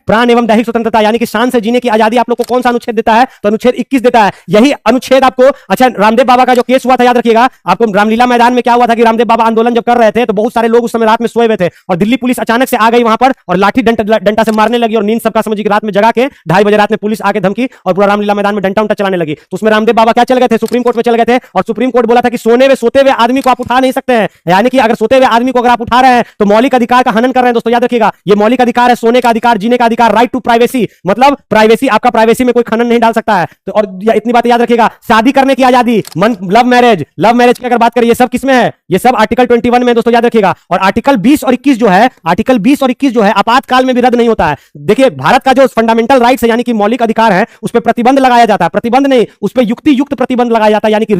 प्राण एवं दैहिक स्वतंत्रता यानी कि शान से जीने की आजादी आप लोग को कौन सा अनुच्छेद देता है? तो अनुच्छेद 21 देता है। यही अनुच्छेद आपको, अच्छा रामदेव बाबा का जो केस हुआ था याद रखिएगा, आपको रामलीला मैदान में क्या हुआ था कि रामदेव बाबा आंदोलन जब कर रहे थे तो बहुत सारे लोग उस समय रात में सोए हुए थे और दिल्ली पुलिस अचानक से आ गई वहां पर और लाठी डंडा से मारने लगी और नींद सबका समझी रात में जगा के 2:30 बजे रात में पुलिस आके धमकी और पूरा रामलीला मैदान में डंडा उंटा चलाने लगी। तो उसमें रामदेव बाबा क्या चल गए थे? सुप्रीम कोर्ट में चल गए थे और सुप्रीम कोर्ट बोला था कि सोते हुए आदमी को आप उठा नहीं सकते हैं, यानी कि अगर सोते हुए आदमी को अगर आप उठा रहे हैं तो मौलिक अधिकार का हनन कर रहे हैं। दोस्तों याद रखिएगा, ये मौलिक अधिकार है, सोने का अधिकार, जीने का अधिकार, राइट टू प्राइवेसी, मतलब प्राइवेसी, आपका प्राइवेसी में कोई खनन नहीं डाल सकता है। तो और इतनी बात याद रखिएगा, शादी करने की आजादी, लव मैरिज की अगर बात करें, ये सब किसमें है? ये सब आर्टिकल 21 में दोस्तों याद रखिएगा। और आर्टिकल 20 और 21 जो है, आर्टिकल 20 और 21 जो है आपातकाल में भी रद्द नहीं होता है। देखिए भारत का जो फंडामेंटल राइट्स है यानी कि मौलिक अधिकार है, उस पर प्रतिबंध लगाया जाता है, प्रतिबंध नहीं, उस पर युक्ति युक्त प्रतिबंध लगाया जाता है, यानी कि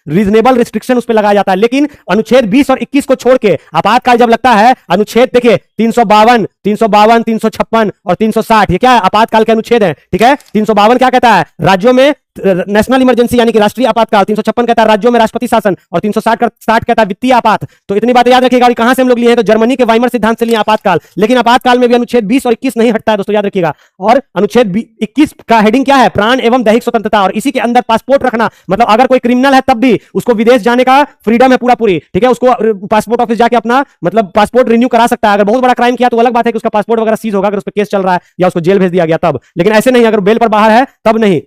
रीजनेबल रिस्ट्रिक्शन उस पर लगाया जाता है। लेकिन अनुच्छेद 20 और 21 को छोड़ के आपातकाल जब लगता है, अनुच्छेद देखिए 352, 356 और 360, ये क्या है? आपातकाल के अनुच्छेद है। ठीक है, 352 क्या कहता है? राज्यों में नेशनल इमरजेंसी यानी कि राष्ट्रीय आपातकाल, 356 कहता है राज्यों में राष्ट्रपति शासन और 360 कहता है वित्तीय आपात। तो इतनी बातें याद रखिएगा। कहां से हम लोग लिए हैं? तो जर्मनी के वाइमर सिद्धांत से लिए आपातकाल। लेकिन आपातकाल में भी अनुच्छेद 20 और 21 नहीं हटता है दोस्तों, याद रखिएगा। और अनुच्छेद 21 का हेडिंग क्या है? प्राण एवं दैहिक स्वतंत्रता, और इसी के अंदर पासपोर्ट रखना, मतलब अगर कोई क्रिमिनल है तब भी उसको विदेश जाने का फ्रीडम है पूरी। ठीक है, उसको पासपोर्ट ऑफिस जाके अपना मतलब पासपोर्ट रिन्यू करा सकता है। अगर बहुत बड़ा क्राइम किया तो अलग बात है कि उसका पासपोर्ट वगैरह सीज होगा, अगर उस पर केस चल रहा है या उसको जेल भेज दिया गया तब। लेकिन ऐसे नहीं, अगर बेल पर बाहर है तब नहीं,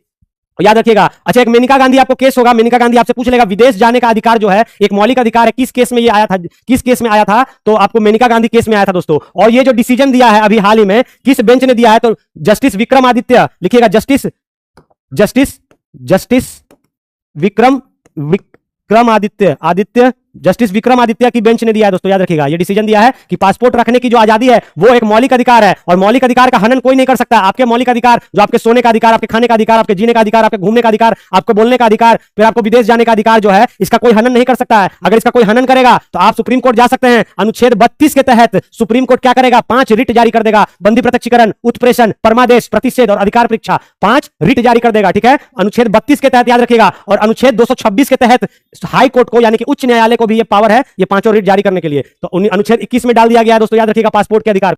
याद रखिएगा। अच्छा, एक मेनका गांधी आपको केस होगा, मेनका गांधी आपसे पूछ लेगा विदेश जाने का अधिकार जो है एक मौलिक अधिकार है, किस केस में ये आया था? किस केस में आया था? तो आपको मेनका गांधी केस में आया था दोस्तों। और ये जो डिसीजन दिया है अभी हाल ही में, किस बेंच ने दिया है? तो जस्टिस विक्रमादित्य, लिखिएगा जस्टिस विक्रमादित्य जस्टिस विक्रमादित्य की बेंच ने दिया है दोस्तों, याद रखिएगा। ये डिसीजन दिया है कि पासपोर्ट रखने की जो आजादी है वो एक मौलिक अधिकार है और मौलिक अधिकार का हनन कोई नहीं कर सकता। आपके मौलिक अधिकार जो आपके सोने का अधिकार, आपके खाने का अधिकार, आपके जीने का अधिकार, आपके घूमने का अधिकार, आपको बोलने का अधिकार, फिर आपको विदेश जाने का अधिकार जो है, इसका कोई हनन नहीं कर सकता है। अगर इसका कोई हनन करेगा तो आप सुप्रीम कोर्ट जा सकते हैं। अनुच्छेद 32 के तहत सुप्रीम कोर्ट क्या करेगा? 5 रिट जारी कर देगा। बंदी प्रत्यक्षीकरण, उत्प्रेषण, परमादेश, प्रतिषेध और अधिकार परीक्षा, 5 रिट जारी कर देगा। ठीक है, अनुच्छेद 32 के तहत याद रखिएगा। और अनुच्छेद 226 के तहत हाई कोर्ट को यानी कि उच्च न्यायालय को भी ये पावर है ये 5 रिट जारी करने के लिए। तो अनुच्छेद 21 में डाल दिया गया है दोस्तों, याद रखिएगा, पासपोर्ट के अधिकार।